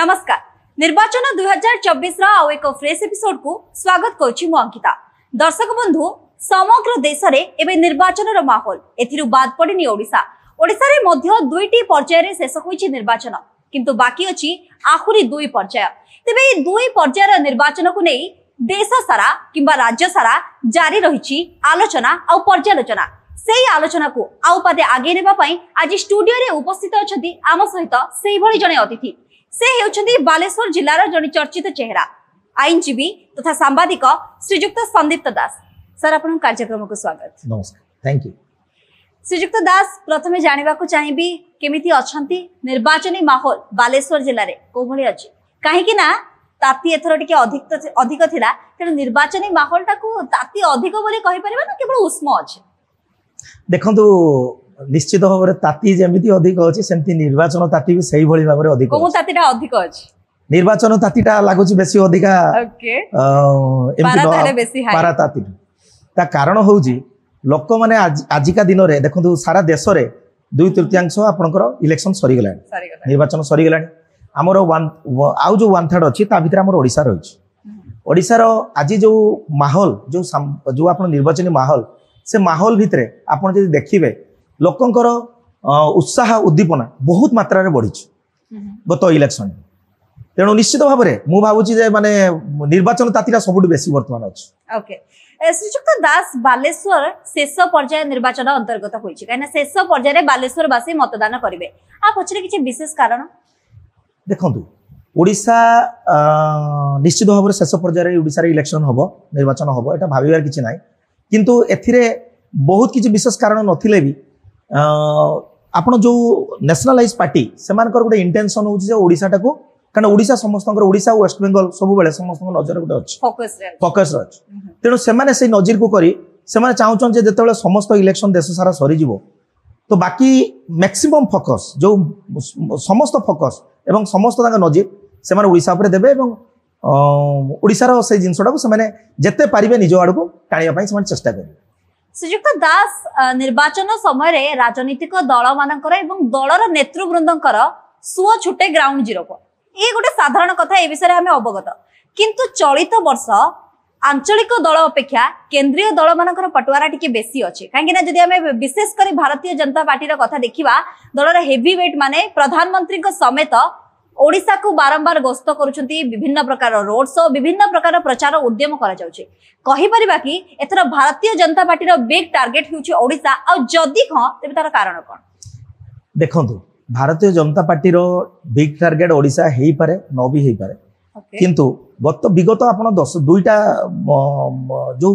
नमस्कार निर्वाचन 2024 आउ एक फ्रेश एपिसोड को स्वागत करुछि मु अंकिता। दर्शक बंधु समग्र देश रे एबे निर्वाचन रो माहौल एथिरु बाद पड़िनी ओडिसा रे मध्य दुईटी पर्याय रे शेष होइछि निर्वाचन किंतु बाकी अछि आहुरी दुई पर्याय। तेबे ए दुई पर्यायर निर्वाचन को नै देश सारा किंबा राज्य सारा जारी रहिछि आलोचना आ पर्यालोचना। सेही आलोचना को आउ पादे आगे नेबा पई आज स्टूडियो रे उपस्थित अछंती आम सहित सेही भली जणे अतिथि। से हेउछंती बालेश्वर जिल्लार जणे चर्चित चेहरा आईनजीवी तथा सांबादिक श्रीजुक्त संदीप्त दास। सर आपन कार्यक्रम को स्वागत। नमस्कार, थैंक यू। श्रीजुक्त दास प्रथमे जानिबा को चाहिबी केमिति अछंती निर्वाचनी माहौल बालेश्वर जिल्ला रे को भली अछि काहे कि ना ताती एथरो टिके अधिक थिला तेनु निर्वाचनी माहौल टाकू ताती अधिक बोली कहि परिबा ना केवल उष्म अछि। देखंतु निश्चित भाव में ताती जमीती अधिक अच्छी सेमती निर्वाचन ताती भी सही भली भाव में अधिक को तातीटा अधिक अछि। निर्वाचन तातीटा लागुची बेसी अधिका ओके एमती पारा ताती ता कारण होउची लोक माने आजिका दिन रे देखंतु सारा देश रे 2/3 आपनकर इलेक्शन सरी गलानी निर्वाचन सरी गलानी हमर आउ जो 1/3 अछि ता भितर हमर ओडिसा रहिछि। ओडिसा रो आज जो माहौल जो आपन निर्वाचनी माहौल से माहौल भितरे आपन जदि देखिबे लोकंकर उत्साह उद्दीपना बहुत मात्रा रे बढ़ी गत इलेक्शन। तेणु निश्चित भाव में मु भावुची जे माने निर्वाचन तातीरा सबुठ बेसी वर्तमान अछि। ओके श्रीजुक्त दास बालेश्वर शेष पर्याय निर्वाचन अंतर्गत होइछि काहे ना शेष पर्याय रे बालेश्वर वासी मतदान करिवे आ पछरे किछि विशेष कारण देखंतु ओडिशा निश्चित भाव में शेष पर्याय रे ओडिसा रे इलेक्शन हबो निर्वाचन हबो एटा भाबिबार किछि नाही किंतु एथिरे बहुत किछि विशेष कारण नथिले भी आपण जो नेशनलाइज पार्टी सेमानकर गोटे इंटेंशन होउछि जे ओडिसा टाको कारण ओडिसा समस्तकर ओडिसा वेस्ट बेंगल सब बेले समस्त नजर गोटे अछि फोकस अछि। तेणु सेमाने से नजर को करी सेमाने चाहउछन जे जेतेबेले समस्त इलेक्शन देश सारा सरी जिवो तो बाकी मैक्सिमम फोकस जो समस्त फोकस एवं समस्त तांका नजर सेमाने ओडिसा ऊपर देबे एवं ओडिसा रो से जिंसडा को सेमाने जेते पारिबे निज आड़ को टाणिया पई सेमाने चेष्टा करिवे। श्रीजुक्त दास निर्वाचन समय रे राजनीतिक दल मानकर एवं दलर नेतृवृंदकर सुओ छुटे ग्राउंड जीरो पर ये गोटे साधारण कथा ए विषय में अवगत किंतु चलित वर्ष आंचलिक दल अपेक्षा केंद्रीय दल मानकर पटुआरा टिके बेसी अछि काहेकि ना जदि हमें विशेष कर भारतीय जनता पार्टी रो कथा देखिबा दलर हेवी वेट माने प्रधानमंत्री को समेत ओडिशा को बारंबार गस्त करुछंती विभिन्न प्रकार रोड शो विभिन्न प्रकार प्रचार उद्यम करा जाउछि कहि परिबा कि एथरा भारतीय जनता पार्टी रो बिग टार्गेट हिउछि ओडिशा आ जदि ख तेबे तार कारण कोन देखंतु भारतीय जनता पार्टी रो बिग टार्गेट ओडिशा हेई पारे न भी हेई पारे किंतु विगत आपण 2टा जो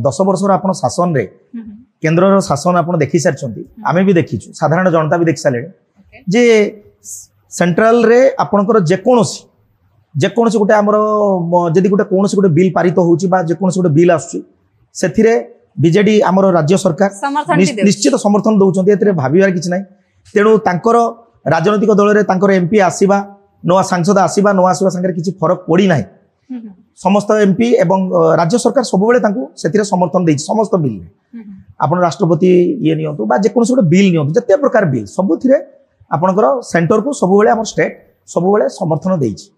10 वर्ष रो आपण शासन रे केंद्र रो शासन आपण देखि सारछंती आमे भी देखिछु साधारण जनता भी देखि साले जे सेंट्रल रे आपनकर जेकोनोसी गोटे आमर जदि गोटे कोनोसी गोटे बिल पारित होउची बा जेकोनोसी गोटे बिल आसुची सेथिरे बीजेडी आमर राज्य सरकार निश्चित समर्थन दउचंती एतरे भाबिबार किछ नै। तेणु तांकर राजनैतिक दल रे तांकर एमपी आसीबा नवा सांसद आसीबा नवा आसीबा संगे किछ फरक पड़ी नै समस्त एमपी एवं राज्य सरकार सब बेले तांको सेथिरे समर्थन देछि समस्त बिल रे आपन राष्ट्रपति ये नियंतु बा जेकोनोसी गोटे बिल नियंतु जते प्रकार बिल सबुथिरे आपनकर सेंटर को सब बेले हमर स्टेट सब बेले समर्थन देछि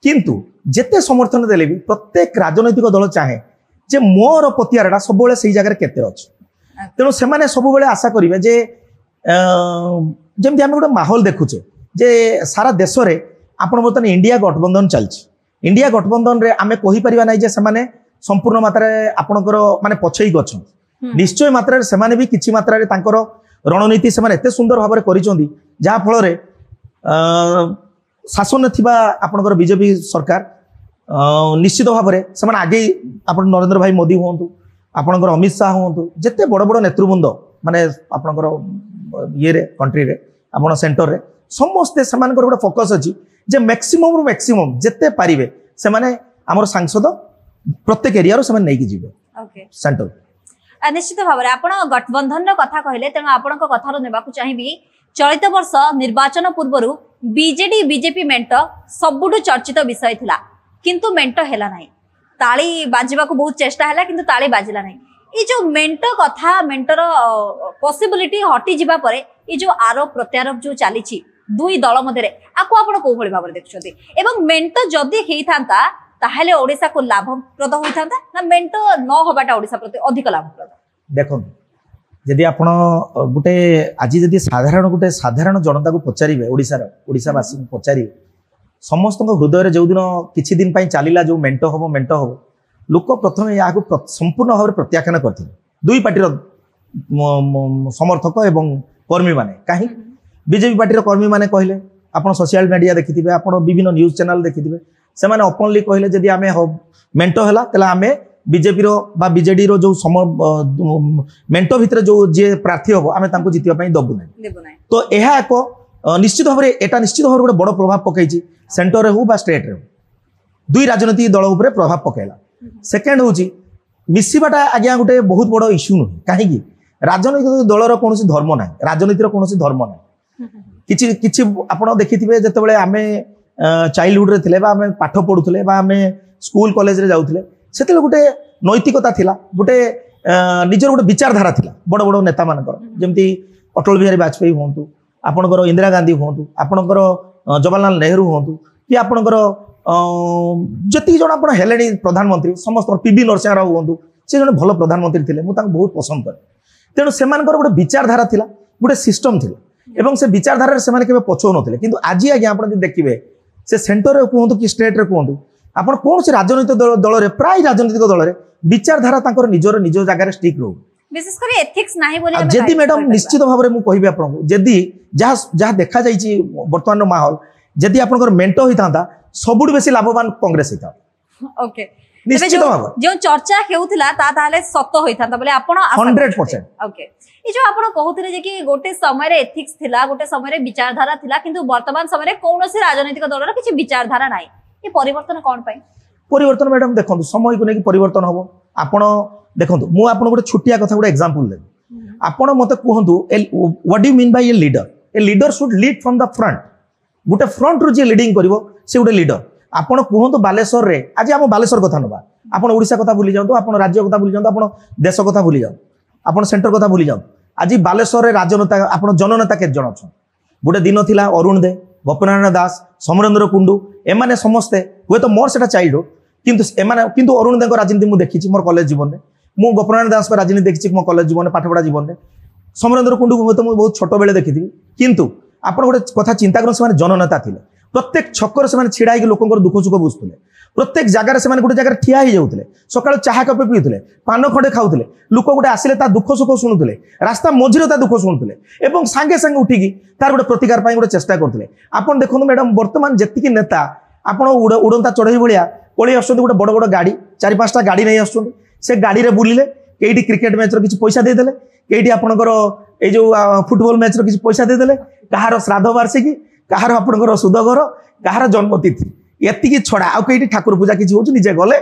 किंतु जेते समर्थन देले भी प्रत्येक राजनैतिक दल चाहे जे मोर पतियारडा सब बेले सही जगह केते अछि। तेणु से माने सब बेले आशा करिवे जे जेमति हम गोटे माहौल देखुचे जे सारा देश रे आपण बर्तन इंडिया गठबंधन चलछि इंडिया गठबंधन रे आमे कहि परिबा नै जे से माने संपूर्ण मात्रा रे आपनकर माने पछई गछन निश्चय मात्रा रे से माने भी किछि मात्रा रे तांकर रणनीति से माने एते सुंदर भाव रे करिसोंदी जहा फल रे शासन थिबा आपनकर बीजेपी सरकार निश्चित भाव रे से माने आगे आपण नरेंद्र भाई मोदी होंतु आपनकर अमित शाह होंतु जते बड़ बड़ नेतृवृंद माने आपनकर ये रे कंट्री रे आपण सेंटर रे समस्त से मानकर गोटे फोकस अछि जे मैक्सिमम रु मैक्सिमम जते पारिबे से माने हमर सांसद प्रत्येक एरिया रो से माने नै कि जिवे ओके सेंटर निश्चित भाव में आपण गठबंधन रो कथा कहले तेणु आपण कथार नेबाकू चाहिबी चलित वर्ष निर्वाचन पूर्व बीजेडी बीजेपी मेंट सबुठु चर्चित विषय थिला किंतु मेंट हेला नाही ताली बाजिबा को बहुत चेष्टा हैला किंतु ताली बाजिला नाही ये जो मेंट कथा मेंटर पॉसिबिलिटी हटी जिबा परे ये जो आरोप प्रत्यारोप जो चली दुई दल मध्य आपको आपण को भली भाबरे देखछथि एवं मेंट जदी हेइथांता ताहेले ओडिसा को लाभप्रद होइथांता ना मेंट न होबाटा ओडिसा प्रति अधिक लाभप्रद देखो यदि आपण गोटे आज जदि साधारण जनता को पचारे ओडिशावासी को पचारे समस्त हृदय जो दिन किछि दिन चलला जो मेंट हम लोक प्रथम यहाँ संपूर्ण भाव में प्रत्याख्यान करते दुई पार्टीर समर्थक एवं कर्मी माने कहीं बीजेपी पार्टीर कर्मी माने कहले आपण सोशल मीडिया देखिथिबे आपण विभिन्न न्यूज चैनल देखिथिबे से माने ओपनली कहले जदि आमे मेंट होला तला आमे बीजेपी रो बा बीजेडी रो जो मेंट भितर जो जे प्रार्थी हो आमे तांको जितिबा पई दबु नै तो एहा एक निश्चित भाव में एटा निश्चित भाव में बड़ प्रभाव पकईछि सेंटर रे हो बा स्टेट रे दुई राजनीतिक दल उपर प्रभाव पकेला सेकेंड होची मिसिबाटा आज्ञा गोटे बहुत बड़ इश्यू नुह कहीं राजनैतिक दलर कौन धर्म ना राजनीतिर कौन धर्म ना कि आप देखिथे जिते आम चाइल्डहुड रे आम पाठ पढ़ुले आम स्कूल कॉलेज रे जाउथले से गोटे नैतिकता थिला गोटे निजर गोटे विचारधारा थिला बड़ बड़ नेता मानकर जमती अटल बिहारी वाजपेयी हूँ आपणकर इंदिरा गांधी हूँ आपणकर जवाहरलाल नेहरू हूँ कि आपणकर जी जन आप हेले प्रधानमंत्री समस्त पीवी नरसिंह राव हूँ से जन भल प्रधानमंत्री थे मुझे बहुत पसंद करे तेणु से गोटे विचारधारा थिला गोटे सिस्टम थिला एवं से विचारधारा से पछौ नथिले किंतु आज आज्ञा आप देखिए से सेंटर रे कहतु कि स्टेट रे कहतु आपन कौन से राजनीतिक दल रे प्राय राजनीतिक दल रे विचारधारा तांकर निज जगह स्टिक रो विशेष कर एथिक्स नाही बोले जदि मैडम निश्चित भाव में मुझे कहबी आपन जदि जहाँ देखा जाइछि वर्तमान माहौल जदि आपनकर मेंट होइतांता सबुठ बेसी लाभवान कांग्रेस होता ओके निश्चित भाव जो चर्चा हेउथिला ता ताले सत्य होइतांता बोले आपण 100% ओके ई जो आपण कहउथिले जे कि गोटे समय रे एथिक्स थिला गोटे समय रे विचारधारा थिला किंतु वर्तमान समय रे कोनोसी राजनीतिक दलर किछि विचारधारा नाही ये परिवर्तन कोन पई परिवर्तन मैडम देखंतु समय को नेकी परिवर्तन होबो आपण देखंतु मु आपण गोटे छोटिया कथा गोटे एग्जांपल दे आपण मते कहंतु what do you mean by a leader should lead from the front गोटे फ्रंट रु जे लीडिंग करिवो से गोटे लीडर आपण कहतु बालेश्वर रे आज आम बालेश्वर कथा नबा आपण ओडिशा कथा भूली जाऊ आपण राज्य कथा भूली जाऊ आपण देश कथा भूली जाऊ आपण सेंटर कथा भूली जाऊ आज बालेश्वर रे राजनेता आपण जननेता के जन छ गोटे दिन थिला अरुण दे गोपीनारायण दास समरेंद्र कुंडू एमाने समस्ते हुए तो मोर सेटा चाइल्डहुड किंतु एमाने किंतु अरुण दे राजनीति मु देखिछि मोर कॉलेज जीवन में मु गोपीनारायण दास को राजनीति देखिछि मो कॉलेज जीवन में पाठपढ़ा जीवन में समरेंद्र कुंडू को तो मु बहुत छोट बेले देखिथि किंतु आपण गोटे कथा चिंता कर से जननेता थिले प्रत्येक छक्कर से छिड़ा लोक दुख सुख बुझुले प्रत्येक जगार से गोटे जगह ठिया हो जाते सकाल चाह कपे पीते पान खंडे खाऊले लोक गोटे आसिले दुख सुख शुणुले रास्ता मझीरे दुख शुणुले और सांगे सांगे उठिकी तार गोटे प्रतिकार गोटे चेष्टा करते आपड़ देखो मैडम बर्तमान जी नेता आप उड़ंता चढ़ई भाया पलि आस गोटे बड़ बड़ गाड़ी 4-5टा गाड़ी नहीं आस गाड़ी में बुलिले कई क्रिकेट मैच किसी पैसा देदेले कई आपंकर जो फुटबॉल मैच किसी पैसा देदेले कहार श्राद्ध वार्षिकी कहार आपंकर सुधघर कहार जन्मतिथि एति छड़ा आउ कई ठाकुर पूजा किसी हो निजे गले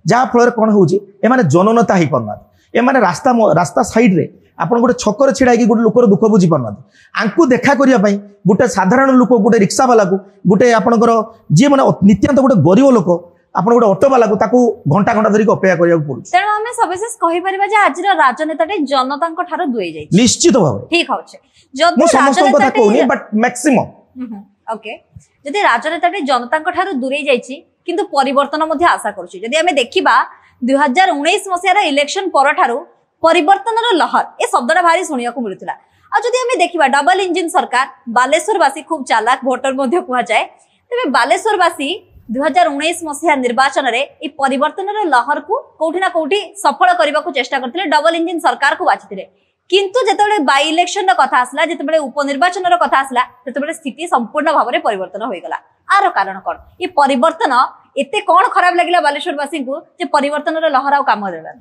जहाँफल कौन हो जननेता हो पारना एमाने रास्ता साइड रे आप गोटे छकर छिड़ा गोटे लोकर दुख बुझी पारना आंकु देखा करने गोटे साधारण लोक गोटे रिक्शा वाला को गोटे आपंकर जी मैंने नित्यांत गोटे गरीब लोक आप गोटे ऑटो वाला को घंटा घंटा धरिक अपेक्षा करिया पड़ुछ तेणु आमे सविशेष कहि परिबा जे आज राजनेताटे जनतांको ठारो दुई जाय निश्चित भाव ठीक होचे जदि राजनेता कहूनी बट मैक्सिमम ओके जदि राजनेताटे जनतांको ठारो दुरै जायछि किंतु परिवर्तन मध्ये आशा करूछि जदि आमे देखिबा 2019 मसियार इलेक्शन पर ठारो परिवर्तनर लहर ए शब्दटा भारी सुनिया को मिलुतला आ जदि आमे देखिबा डबल इंजिन सरकार बालेश्वरवासी खूब चालाक वोटर मध्ये कुहा जाय तबे बालेश्वरवासी 2019 मसिया निर्वाचन रे ए परिवर्तनर लहर को कोठी ना कोठी सफल करबा को चेष्टा करथिले डबल इंजिन सरकार को बाछिथिले किंतु जेतेबेले बाई इलेक्शन रो कथा आसला जेतेबेले उपनिर्वाचन रो कथा आसला तेतेबेले स्थिति संपूर्ण भाव में परिवर्तन होई गला आरो कारण कोन ए परिवर्तन एते कोन खराब लागिला बालेश्वरवासी को जे परिवर्तनर लहर आ काम देला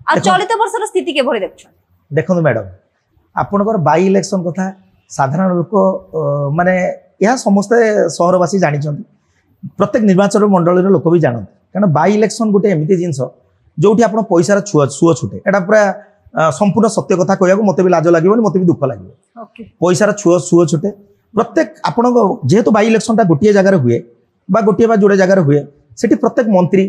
आ चलित वर्षर स्थिति के भरि देखछ देखो मैडम आपनकर बाई इलेक्शन कथा साधारण लोक माने या समस्त शहरवासी जानि छथि प्रत्येक निर्वाचन मंडल लोक भी जानते कारण बाई इलेक्शन गोटे एमती जिनस जो आप पैसार सुଅ छुटे एटा पूरा संपूर्ण सत्य कथा कहूँ मत भी लाज लगे मत भी दुख लगे पैसार सुଅ छुटे प्रत्येक आपण जेहेतु बाई इलेक्शन गोटे जगार हुए गोटे जोड़े जगार हुए सेठी प्रत्येक मंत्री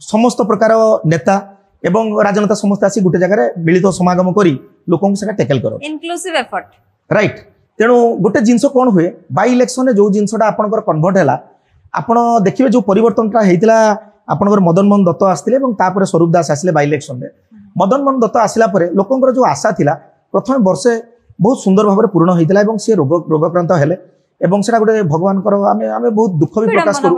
समस्त प्रकार नेता एवं राजनेता समस्त आसी गोटे जगह मिलित समागम करी लोक टेकल कर इनक्लूसिव एफर्ट राइट तेणु गोटे जिनस कौन हुए बाई इलेक्शन जो जिनसा आपंकर कन्वर्ट है आपण देखिए जो परिवर्तनटा होता आपंकर मदन मोहन दत्त आसते स्वरूप दास आसिले बाई इलेक्शन में मदन मोहन दत्त आसला लोकंर जो आशा थिला प्रथम वर्षे बहुत सुंदर भाव पूर्ण होता है सी रोगाक्रांत हेले एवं से गोटे भगवान आम बहुत दुख भी प्रकाश करूँ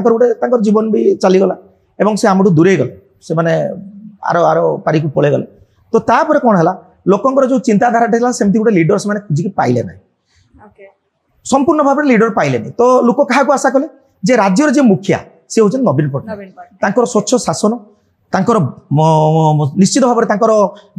गोटे जीवन भी चलीगला एवं से आम दूरे गले से मैंने आर आर पारी को पलि गले तो तापर कौन है लोकंर जो चिंताधारा था सेमती गोटे लीडर से खोजिक पाइले ना संपूर्ण भाव लीडर पाइले तो लोक क्या आशा कले जे राज्यर जे मुखिया सी हूँ नवीन पट्टनायक स्वच्छ शासन निश्चित भाव में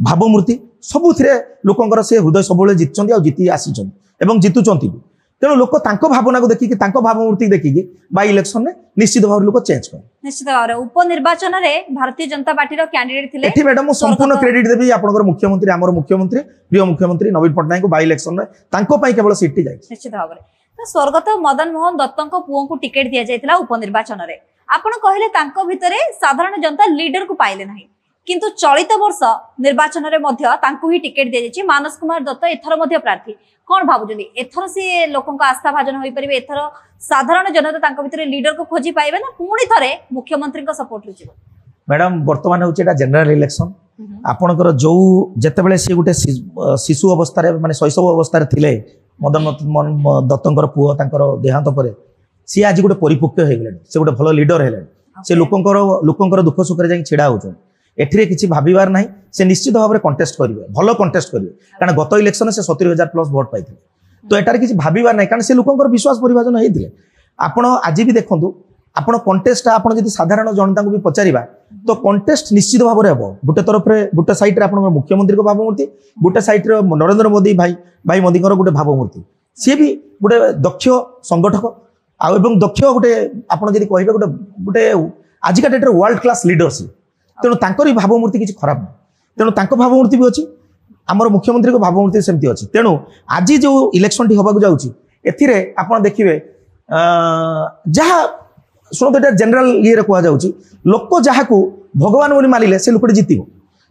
भावमूर्ति सबुथिरे लोकंर से हृदय सब जीतुंट जीति आसी जीतुंट भी तेणु लोक भावना को देखिकी भावमूर्ति देखिकी बाई इलेक्शन में निश्चित भाव लोक चेंज कर निश्चित भाव उपनिर्वाचन में भारतीय जनता पार्टी कैंडिडेट थिले एठी मैडम संपूर्ण क्रेडिट देबी आपनकर मुख्यमंत्री आमर मुख्यमंत्री प्रिय मुख्यमंत्री नवीन पट्टनायक बाई इलेक्शन में तांको पई केवल सीट जाय निश्चित भाव में तो स्वर्गत मदन मोहन दत्तक पुओ को टिकट दिया जायतिला उपनिर्वाचन रे आपण कहले तांको भितरे साधारण जनता लीडर को पाइले नाही किंतु चलित वर्ष निर्वाचन रे मध्य तांको ही टिकट दिया जायछि मानस कुमार दत्त एथर मध्य प्रार्थी कौन भाबुजनी एथर से लोकों का आस्था भाजन होई परिबे एथर साधारण जनता तांको भितरे लीडर को खोजी पाइबे ना पुणी थरे मुख्यमंत्री को सपोर्ट रे जीवो मैडम वर्तमान होछि एटा जनरल इलेक्शन आपनकर जो जेतेबेले से गुटे शिशु अवस्था रे माने शैशव अवस्था रे थिले मदन मोहन दत्तंकर पुओ तांकर देहांत परे सी आज गोटे परिपक्व हो गले से गोटे भल लीडर है से लोकंकर दुख सुख जाई छिड़ा होचन एठिरे किछि भाबिबार नाही से निश्चित भाव में कंटेस्ट करिवे भल कंटेस्ट करिवे कारण गत इलेक्शन से 70,000 प्लस वोट पाइथिले तो एटार किछि भाबिबार नाही कारण से लोकंकर विश्वास परिभाजन हेतिले आपण आज भी देखंतु आपण कंटेस्ट आपण जदि साधारण जनता को भी पचारिबा तो कंटेस्ट निश्चित भाव में हम गोटे तरफ रे गोटे साइड रे आपण मुख्यमंत्री को भावमूर्ति गोटे साइड रे नरेंद्र मोदी भाई मोदी गोटे भावमूर्ति सी भी गोटे दक्ष संगठक आउ दक्ष गोटे आपण जदि कहबे गोटे गोटे आजिका डेट रे वर्ल्ड क्लास लीडरशिप तेणु तांकर भावमूर्ति किसी खराब नहीं तेणु तांको भावमूर्ति भी अच्छी आमर मुख्यमंत्री को भावमूर्ति सेमती अच्छी तेणु आज जो इलेक्शन टी होबाकू जाउची एथिरे आपण देखिबे जहाँ शुणु एटा जनरल ये कह जाउची लोक जहाँ को भगवान बोली मानिले से लोकटे जीतिबो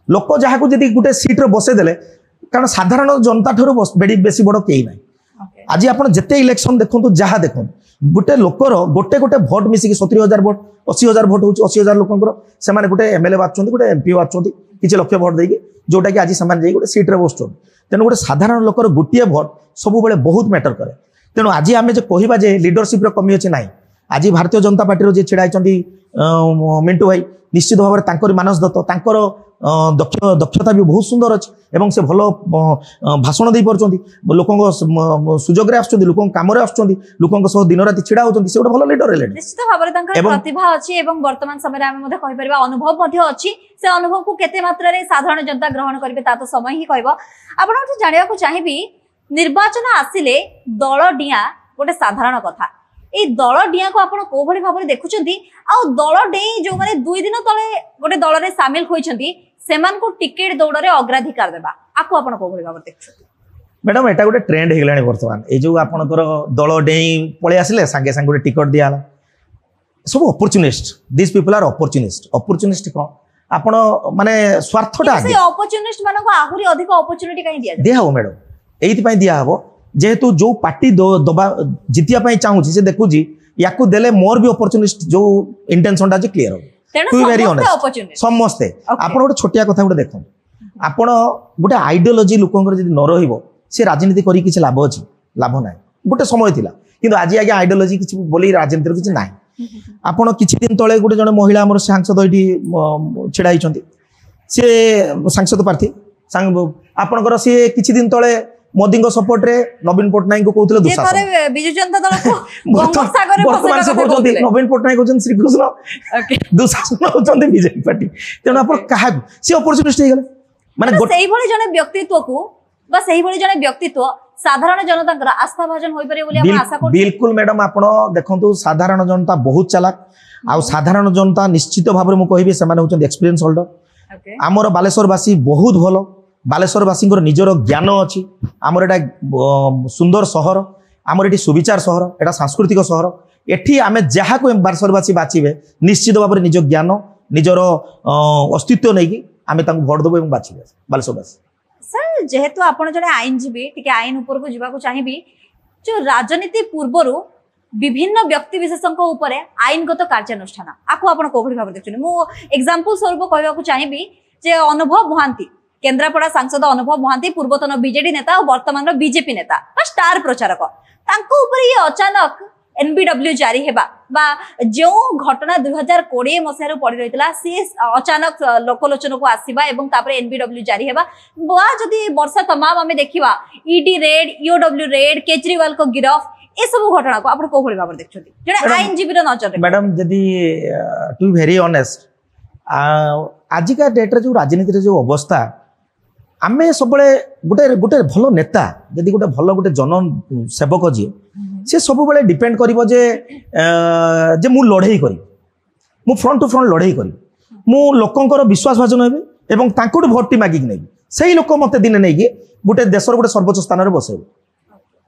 लोक जहाँ को जदि गोटे सीट रे बसे देले कारण साधारण जनता ठरो बेसी बड़ केही नाही आज आप जिते इलेक्शन देखो जहाँ देखो गोटे लोकर गोटे गोटे भोट मिसिकी 70,000 भोट 80,000 भोट हो 80,000 लोकर से गोटे एमएलए बाछुं गोटे एमपी बाछुं किसी लक्ष भोट देकी जोटा कि आज से गोटे सीट्रे बस तेणु गोटे साधारण लोकर गोटे भोट सब बहुत मैटर करे तेणु आज आम जो कहवा लीडरशिप कमी अच्छी ना आज भारतीय जनता पार्टी जी छिड़ा मिंटू भाई निश्चित भाव में मानस दत्त दक्षता भी बहुत सुंदर अच्छी एवं से भल भाषण दे पार्टी लोक सुजोग लोक कम लोक दिन राति छिड़ा होती से गोटे भल लीडर है निश्चित भाव में प्रतिभा अच्छी एवं वर्तमान समय अनुभव अच्छी से अनुभव को केते मात्रा रे साधारण जनता ग्रहण करेंगे ता तो समय ही कहब आपन जानिबा चाहिए निर्वाचन आसिले दल डिया गोटे साधारण कथा ए दल डिया को आपण को भली भाबरे देखुचंती आ दल डेई जो माने 2 दिन तले गोटे दल रे शामिल होइचंती सेमान को टिकट दौड़ रे अग्राधिकार देबा आको आपण को भली भाबरे देखुचंती मैडम एटा गोटे ट्रेंड हे गलानी वर्तमान ए जो आपनकर दल डेई पळे आसिले संगे संगे गोटे टिकट दिया सब opportunist this people are opportunist को आपण माने स्वार्थटा से अपॉर्चुनिस्ट माने को आहुरी अधिक अपॉर्चुनिटी काई दिया हो मैडम एइति पई दिया हो जेहेतु जो पार्टी दबा जितिया चाहूँ से देखुची या देले मोर भी अपॉर्चुनिस्ट जो इंटेंशन आज क्लियर हो वेरी ऑनेस्ट समस्ते आप गोटे छोटिया कथा गोटे देख आपण गोटे आइडियोलॉजी लोकंर जदि न रहिबो से राजनीति करी किछि लाभ अछि लाभ नाही गोटे समय थिला किंतु आज आगे आइडियोलॉजी किछि बोली राजनीति किछि नाही आपण किछि दिन तळे गोटे जने महिला हमर सांसद एठी छिड़ा हिचंती से सांसद प्रार्थी आपणकर से किछि दिन तळे मोदी सपोर्ट रे नवीन पट्टनायक को कहते दुशासन बिजु जनता दल को गंगासागर वर्तमान से कहते नवीन पट्टनायक होचन श्रीकृष्ण दुशासन होचन बीजेपी पार्टी तेणु आप कहा से अपॉर्चुनिस्ट हे गले माने सेही भली जने व्यक्तित्व को बस सेही भली जने व्यक्तित्व साधारण जनता आस्था भाजन होई परे बोली आपण आशा करते बिल्कुल मैडम आपण देखंतु साधारण जनता बहुत चालाक आ साधारण जनता निश्चित भाव में मु कहबी से माने होचन एक्सपीरियंस होल्डर हमर बालेश्वरवासी बहुत भलो बालेश्वरवासी निजर ज्ञान अच्छी आमर एटा सुंदर सहर आमर एटी सुविचार सहर एटा सांस्कृतिक सहर एठी आमे जहाँ को बालेश्वरवासी बाछिबे निश्चित भाव में निज ज्ञान निजर अस्तित्व नहीं कि आमे तांको भोट देबो एवं बाछिबे बालेश्वरवासी सर जेहेतु आपण जने आईनजीवी टिके आईन ऊपर को जीवा को चाहिबी जो राजनीति पूर्वरु विभिन्न व्यक्ति विशेषक उपरे आईनगत कार्यानुष्ठान आको आपण कोभଳି भाव देखछन मु एग्जांपल स्वरूप कहबा को चाहिबी जे अनुभव महांती केन्द्रापड़ा सांसद अनुभव महांती पूर्वतन बीजेडी नेता और वर्तमान बीजेपी नेता बा स्टार प्रचारक तांको ऊपर ये अचानक एनबीडब्ल्यू जारी हेबा बा जो घटना 2020 मसिहार पड़ी रहितला से अचानक लोकलोचन को आसीबा एवं तापर एनबीडब्ल्यू जारी हेबा बा जदी वर्षा तमाम हमें देखिबा ED red EOW red Kejriwal को गिरफ ए सब घटना को आपण कोभଳି भाव देखछथि जेना आईनजीवी र नजर मैडम जदी टू वेरी ऑनेस्ट आज का डेट रे जो राजनीति रे जो अवस्था आमे सबले गोटे गोटे भलो नेता जदी गोटे भलो गोटे जन सेवक जी से सब बेले डिपेंड करिवो जे मु लड़ाई करी मु फ्रंट टू फ्रंट लड़ाई करी मु लोकंकर विश्वास भाजन हेबे एवं तांकोट भोट टी मागिक नै सेही लोक मते दिन नै कि गोटे देशर गोटे सर्वोच्च स्थान रे बसेबो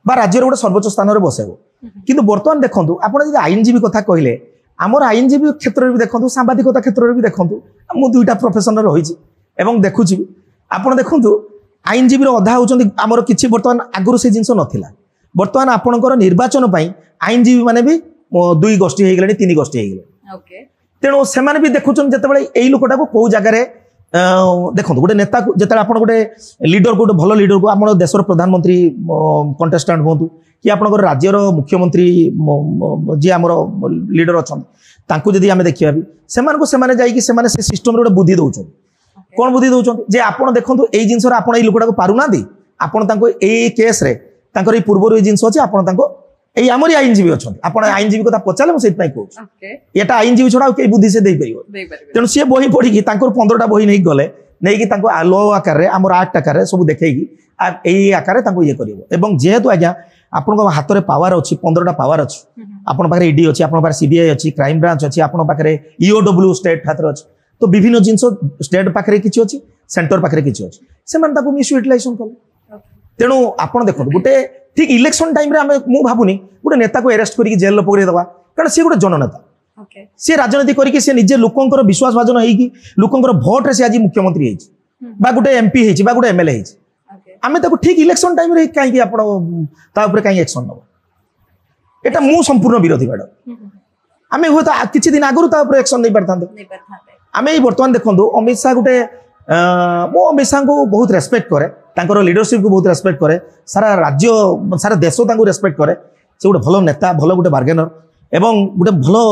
बा राज्यर गोटे सर्वोच्च स्थान रे बसेबो किंतु वर्तमान देखंतु आपण जे आईनजीवी कथा कहिले हमर आईनजीवी क्षेत्र रे भी देखंतु सांबादिकता क्षेत्र रे भी देखंतु मु दुईटा प्रोफेशन रे होईची एवं देखुची आपण देखंतु आईनजीवी रो अधा होचंती हमर किछि वर्तमान आगुर से जिंस नथिला वर्तमान आपणकर निर्वाचन पई आईनजीवी माने भी दुई गोष्ठी हे गेलनी तीन गोष्ठी हे गेले ओके तेणु से भी देखुन जतबे एई लोकटा को को जगह रे देखो गोटे नेता को जतबे आपण गोटे लीडर को भलो लीडर को आपण देशर प्रधानमंत्री कंटेस्टेंट होंतु कि आपण राज्यर मुख्यमंत्री जी हमर लीडर अछन तांको जदी हमें देखिबा भी सेमान को सेमाने जाई कि सेमाने से सिस्टम रे गोटे बुद्धि दउछन कोन बुद्धि दउछन जे आपण देखंतु एई जिंस रे आपण एई लोकटा को पारु नांदी आपण तांको एई केस रे तांकर एई पूर्वरु एई जिंस अछि आपण तांको एई हमरी आईनजीवी अछन आपण आईनजीवी कथा पचाले म सेत पई कहू ओके एटा आईनजीवी छोडा के बुद्धि से देई परिबो तेनु से बही पढी कि तांकर 15टा बही नै गले नै कि तांको लो आकार रे हमर 8 आकार रे सब देखै कि एई आकार रे तांको ये करिवो एवं जेहेतु आज्ञा आपण को हाथ रे पावर अछि 15टा पावर अछि आपण पाखरे ईडी अछि आपण पाखरे सीबीआई अछि क्राइम ब्रांच अछि आपण पाखरे ईओडब्ल्यू स्टेट हाथ रे अछि तो विभिन्न जिंस स्टेट पाखरे किछि अछि सेंटर पाखरे किछि अछि से मन ताको मिस यूटिलाइजेशन कले तेणु आपण देखो गोटे ठीक इलेक्शन टाइम रे हमें मु भाबुनी गोटे नेता को अरेस्ट करिक जेल लो पकड़े दवा कारण से गोटे जननेता से राजनीति करिक से निजे लोकंकर विश्वास भाजन हेई कि लोकंकर वोट रे से आज मुख्यमंत्री हेई बा गोटे एमपी हेई बा गोटे एमएलए हेई आमे ताको ठीक इलेक्शन टाइम रे काई कि आपण ता ऊपर काई एक्शन नबो एटा मु संपूर्ण विरोधी मैडम आमे हो तो किछि दिन आगरु ता ऊपर एक्शन नै परथांते आमे वर्तमान देखंदो अमित शाह गोटे मो अमित शाह को बहुत रेस्पेक्ट करे तांकर लीडरशिप को बहुत रेस्पेक्ट करे सारा राज्य सारा देश तांको रेस्पेक्ट करे से गोटे भलो नेता भलो गोटे बार्गेनर एवं गोटे भलो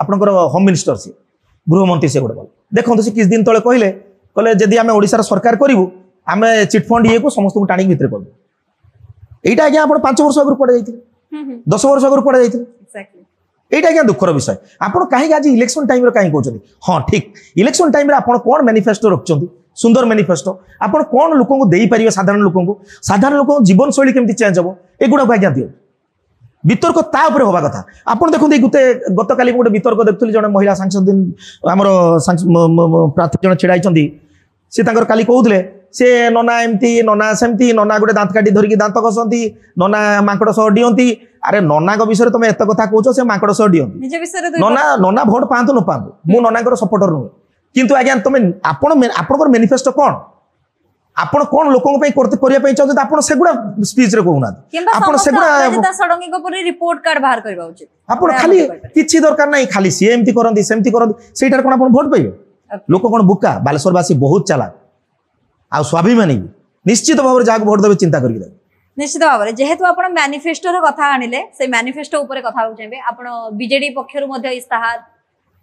आपनकर होम मिनिस्टर से गृहमंत्री से गोटे भलो देखंतु से किछ दिन तळे कहले कहले जदी आमे ओडिसा सरकार करिवु आमे चिटफंड ये को समस्त को टाणी भितर करबो एटा आज्ञा आपण 5 वर्ष अगर पड़े जाइथिले 10 वर्ष अगर पड़े जाइथिले एक्जेक्टली एटा आज्ञा दुखर विषय आपण काहे आज इलेक्शन टाइम रे काहे कहउछथि हां ठीक इलेक्शन टाइम रे आपण कोन मैनिफेस्टो रखछथि सुंदर मैनिफेस्टो आपण कोन लोकन को देई परिबे साधारण लोक जीवन शैली केमति चेंज हबो एगुडा को आज्ञा दियो वितर्क ता ऊपर होबा कथा आपण देखुन गुते गत काली गोटे वितर्क देखथुली जने महिला सांसद हमर प्रार्थी जने छिडाई छथि से तांकर काली कहउतले से नना एमती नना सेमती नना गोटे दांत काटी धरिकी दांत कसंती नना मांकड़ सह डियंती अरे नना को विषय तुम एत कथा कहउछो से मांकड़ सह डियंती नना भोट पांतु न पांतु मु ननाकर सपोर्टर नु किंतु आज्ञा तुम आपणकर मैनिफेस्टो कौन आपण कौन लोकों पे करते करिया पे चाहते आपण सेगुडा स्पीच रे कहउना आपण सेगुडा अजिता सडंगी को पूरी रिपोर्ट कार्ड बाहर करबा उचित आपण खाली किछि दरकार नै खाली सी एमती करंती सेमती करंती सेटार कोन आपण वोट पाइबे लोक कोन बुका बालेश्वरवासी बहुत चालाक आ स्वाभिमानी निश्चित भाव जाक वोट देबे चिंता करिक दे निश्चित भाव में जेहेतु आपण मैनिफेस्टो रो कथा आनिले से मैनिफेस्टो ऊपर कथा हो चाहिबे आपण बीजेडी पक्षरु मध्ये इस्ताहार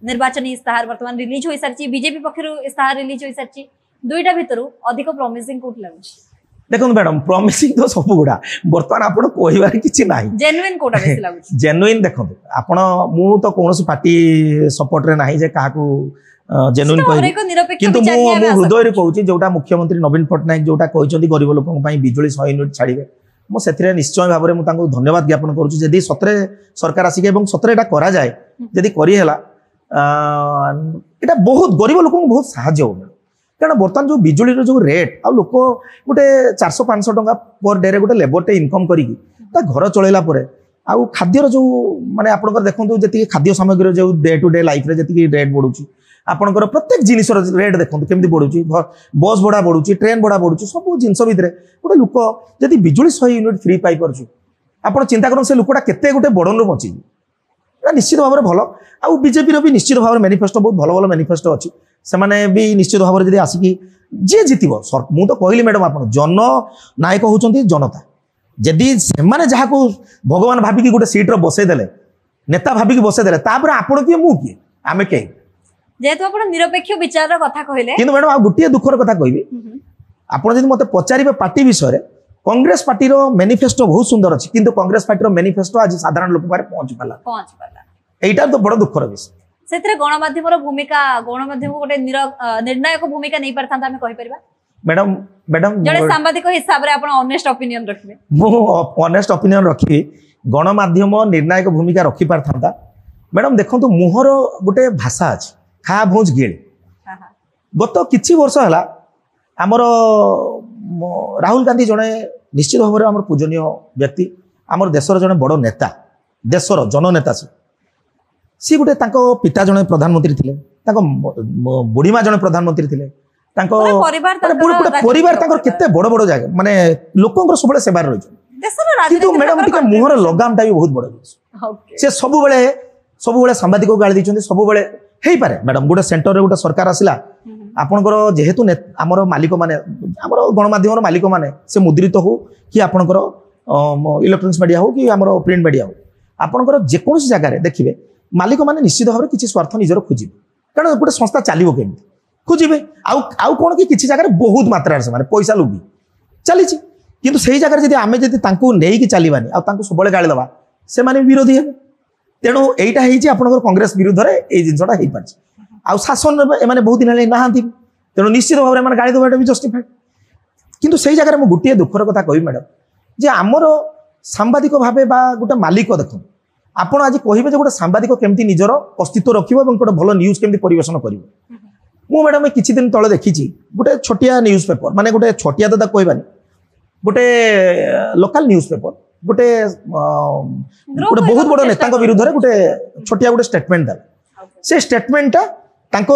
निर्वाचन इस्ताहार वर्तमान रिलीज होई सारची बीजेपी पक्षरु इस्ताहार रिलीज होई सारची दुईटा भितरु अधिक प्रॉमिसिंग कोट लागुची देखो मैडम प्रॉमिसिंग तो सब गुडा वर्तमान आपण कोहिबार किछि नाही जेन्युइन कोटा बेसी लागुची जेन्युइन देखो आपण मु तो कोनोसी पार्टी सपोर्ट रे नाही जे काहाकू जेन्युइन कहि किंतु मु हृदय रे कहूची जोटा मुख्यमंत्री नवीन पटनायक जोटा कहिसंती गरीब लोकन पई बिजुली 100 यूनिट छाड़ीबे मो सेथिरे निश्चय भाबरे मु तांको धन्यवाद ज्ञापन करूची जदी सतरे सरकार आसी एवं सतरे एटा करा जाय जदी करी हैला एटा बहुत गरीब लोकन बहुत सहाय्य हो कारण बर्तमान जो बिजुली जो रेट आ लोक गोटे 400-500 टंका पर डे रे गोटे लेबर टे इनकम करिकी ता घर चलेला परे आ खाद्यर जो माने आपनकर देखंतु जति खाद्य सामग्री जो डे टू डे लाइफ रे जति रेट बढ़ुची आपणकर प्रत्येक जिनिस रेट देखो केमती बढ़ुची बस भड़ा बढ़ुची ट्रेन भड़ा बढ़ुची सब जिनस भितर गोटे लोक जदि बिजुली 100 यूनिट फ्री पाई पार्छु आपण चिंता करन से लोकटा केते गोटे बड़न बची निश्चित भाव में भल आउ बीजेपी भी निश्चित भाव मैनिफेस्टो बहुत भल भल मैनिफेस्टो अच्छी से भी निश्चित भाव में आसिकी जी जीत मु तो कहली मैडम आप जन नायक होती जनता जदि से भगवान भाविकी गोटे सीट्रे बसईदे नेता भाविकी बसईदे आपण किए मु किए आम कहीं जेहेतु आप निरपेक्ष विचार कथा कहले कि मैडम आ गोटे दुखर कथा कहबी आपड़ जब मत पचारे पार्टी विषय कांग्रेस पार्टी मैनिफेस्टो बहुत सुंदर अच्छी किंतु कांग्रेस पार्टी मैनिफेस्टो आज साधारण लोक पारे पहुंच पाला एटा तो बड़ दुखर विषय सेतरे गणमाध्यम भूमिका गणमाध्यम गोटे निर्णायक भूमिका नहीं पारथांता हमें कहि परिबा मैडम मैडम जड़े सांबादिक हिसाब रे आपण ऑनेस्ट ओपिनियन रखिबे मो ऑनेस्ट ओपिनियन रखी गणमाध्यम निर्णायक भूमिका रखि पारथांता मैडम देखंतु मुहर गोटे भाषा अछि खा भोज गेल गत किछि वर्ष हला हमर राहुल गांधी जड़े निश्चित भाव में पूजनीय व्यक्ति आमर देशर जड़े बड़ नेता देशर जननेता सी गोटे पिता जड़े प्रधानमंत्री थे बुढ़ीमा जड़े प्रधानमंत्री थे परिवार केते बड़ बड़ जगह माने लोक सब सेवार रही मैडम टी मुहर लगामटा भी बहुत बड़ से सब सांबादिक गाड़ी दी सब हो पारे मैडम गोटे सेंटर गोटे सरकार आसला आपणकर जेहेतु आमर मालिक माने आमर गणमाध्यम मालिक माने से मुद्रित हो कि आपणकर इलेक्ट्रोनिक्स मीडिया हो कि आमर प्रिंट मीडिया हो आपणकर जेकोसी जगह देखिए मालिक माने निश्चित भाव में किसी स्वार्थ निजर खोजे कारण गोटे संस्था चलो केमती खोजे आउ कौन कि किसी जगह बहुत मात्रा से पैसा लुभी चली किंतु सही जगह जब आम जब नहीं चलवानी आउ सब गाड़ी दबा से विरोधी हे तेणु यहीटा आपंकर कांग्रेस विरुद्ध में ये जिनसा हो पारे आउ शासन एम बहुत दिन ना तेणु निश्चित भाव में गाड़ी दबाटा भी जस्टिफाइड किंतु सही जगह मुझे गोटे दुखर कथा कही मैडम जे आमर सांबादिक भाव गोटे मालिक देख आपड़ आज कहे गोटे सांबादिक केमती निजर अस्तित्व रखिबो गोटे भल न्यूज केमती परिवेशन करिवो मु मैडम किछि दिन तले देखिछि गोटे छोटिया न्यूज पेपर माने गोटे छोटिया तो कहबानी गोटे लोकल न्यूज पेपर गोटे गोटे बहुत बड़ नेता विरुद्ध में गोटे छोटिया गोटे स्टेटमेंट देला से स्टेटमेंटा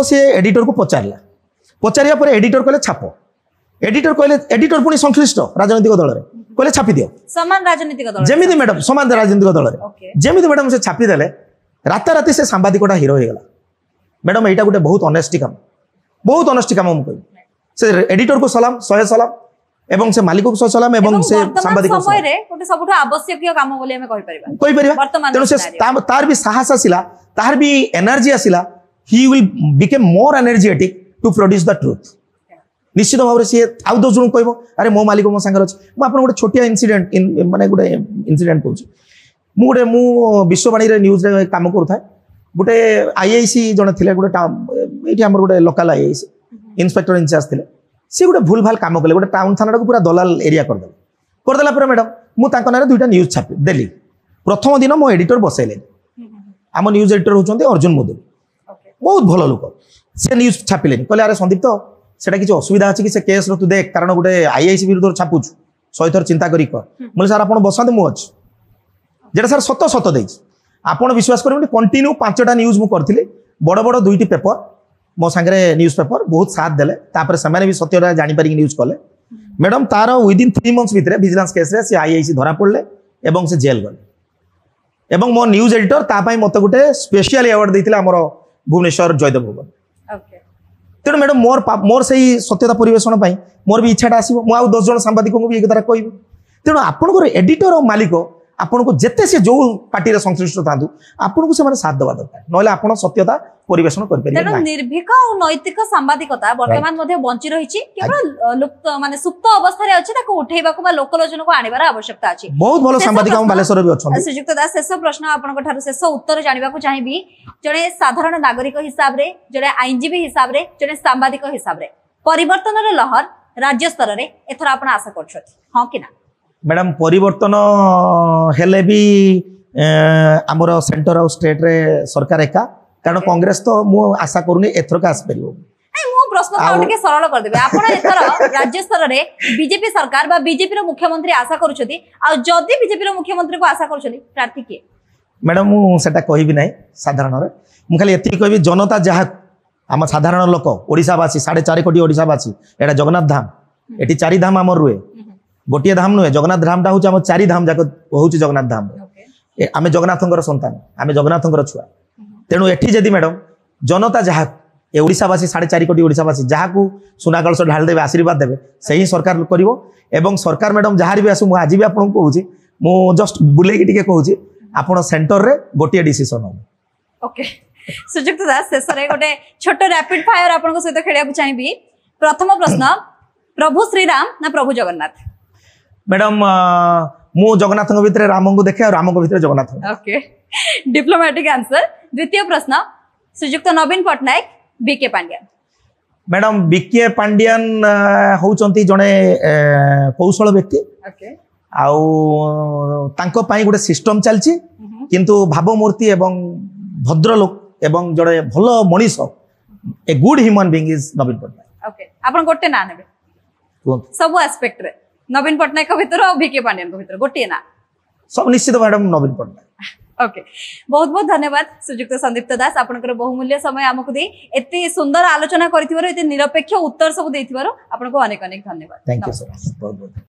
से एडिटर को पचारा पर एडिटर कहले छाप एडिटर कहले एडिटर पुणी संश्लिष्ट राजनीतिक दल कहले छापी दियो समान राजनीतिक दल जेमिति मैडम समान राजनीतिक दल जेमिति मैडम से छापी देले राताराति से सांबादिकटा हिरो हो गला मैडम एटा गोटे बहुत ऑनेस्टी काम हम कहि से एडिटर को सलाम 100 सलाम एवं से मालिक को सलाम एवं से सांबादिक को समय रे गोटे सबठो आवश्यक काम बोली हमें कहि परिबा तेणु से तार भी साहस आसिला तार भी एनर्जी आसिला he will become more energetic to produce the truth निश्चित भाव में सी आउ 10 जन कहबो अरे मो मालिक मो संगर अछि मु आपन गोटे छोटिया इंसिडेंट माने गोटे इंसिडेंट कहूँ मु विश्ववाणी रे न्यूज रे काम करूथा गोटे आईआईसी जने थिले गोटे एठी हमर गोटे लोकल आईआईसी इंस्पेक्टर इंचार्ज थिले सी गोटे भूल भाल काम कले गोटे टाउन थाना को पूरा दलाल एरिया करदेला पर मैडम मु तांको नारे दुईटा न्यूज छापी देली प्रथम दिन मो एडिटर बसैले आम न्यूज एडिटर होचंती अर्जुन मोदी बहुत भल लोक से न्यूज छापिले कहले अरे संदीप तो सेटा किसी असुविधा अच्छी कि से केस तू देख कारण गोटे आईआईसी विरुद्ध छापुछु 100 थर चिंता करी कर मुझे सर आप बसते मुझे जेटा सर सत सत दे आपड़ विश्वास करेंगे कंटिन्यू 5टा न्यूज मुझे बड़ बड़ 2टी पेपर मो सांगे न्यूज पेपर बहुत साथ देले तापर से भी सत्यता जापर न्यूज कले मैडम तार विदिन 3 मंथ्स भितर विजिलेंस केस रे से आईआईसी धरा पड़े एवं से जेल गले एवं मो न्यूज एडिटर तापाई मत गोटे स्पेशल अवार्ड देते आमर भुवनेश्वर जयदेव भवन तेणु मैडम मोर से सत्यता परिवेशन मोर भी इच्छाटा आसो मु 10 जन सांबादिक को भी एक द्वारा कह तेणु आपंकर एडिटर और मालिक आपन को जेते से जो पार्टी रे संश्लिष्ट था आपन को से साथ देवा दरकार नले आपन सत्यता परिवेशन कर परिबे तेणु निर्भीक और नैतिक सांबादिकता वर्तमान मध्ये बंची रहिछि केवल लुप्त माने सुप्त अवस्था रे अछि ताको उठेबाको बा लोकलोचन को आनिबार आवश्यकता अछि बहुत भलो सांबादिक हम बालेश्वर भी अछन श्रीयुक्त दास शेष प्रश्न आपन को ठारो शेष उत्तर जानिबा को चाहिबी जणे साधारण नागरिक हिसाब रे जणे आईनजीवी हिसाब रे जणे सांबादिक हिसाब रे परिवर्तन रे लहर राज्य स्तर रे एथर आपन आशा करछथि हां कि ना मैडम परिवर्तन हेले भी आमर सेंटर और स्टेट रे सरकार एका कारण कांग्रेस तो मु आशा करूनी एथर का आस परिबो मु प्रश्न को टिके सरल कर देबे आपण एथर राज्य स्तर रे बीजेपी सरकार बा बीजेपी रो मुख्यमंत्री आशा करूछथि आ जदी बीजेपी रो मुख्यमंत्री को आशा करूछथि प्रार्थी के मैडम मु सेटा कहिबी नै साधारण रे मु खाली एति कहबी जनता जहा आम साधारण लोक ओडिशावासी 4.5 कोटी ओडिशावासी एटा जगन्नाथ धाम एटी 4 धाम आमर रुए गोटे धाम नुहे जगन्नाथ धामटा हूँ आम 4 धाम जाक हूँ जगन्नाथ धाम आम जगन्नाथंकर संतान आम जगन्नाथंकर छुआ तेणु एठी जदि मैडम जनता जहाँ ए ओडिशावासी 4.5 कोटी ओडिशावासी जहाँ को सुना कलश ढाल देवे आशीर्वाद देवे सही सरकार करिवो एवं सरकार मैडम जहाँ भी आसू आज भी आपको कहूँ मु जस्ट बुलेकी टिके कहूँ आपण सेंटर रे गोटे डिसीजन हो ओके सुजुक्त दास शेष रे गोटे छोट रैपिड फायर आपन सहित खेलिया चाहिए प्रथम प्रश्न प्रभु श्रीराम ना प्रभु जगन्नाथ मैडम मु जगन्नाथ भितर राम को देखे और राम को भितर जगन्नाथ ओके डिप्लोमेटिक आंसर द्वितीय प्रश्न श्रीजुक्त Naveen Patnaik BK Pandian madam BK Pandian होउचंती जने कौशल व्यक्ति ओके आउ तांको पाई गोटे सिस्टम चलची किंतु भावमूर्ति एवं भद्र लोक एवं जड़े भल Manish a good human being is Naveen Patnaik okay आपण गोटे ना नेबे सब एस्पेक्ट रे नवीन पट्टनायक भीतर और बीके पांड्यान भीतर गोटे ना सब निश्चित मैडम नवीन पट्टनायक ओके बहुत बहुत धन्यवाद श्रीजुक्त संदीप्त दास आपनकर बहुमूल्य समय हमकु दे एते सुंदर आलोचना करथिबार एते निरपेक्ष उत्तर सब देथिबार आपनको अनेक अनेक धन्यवाद थैंक यू सो मच बहुत बहुत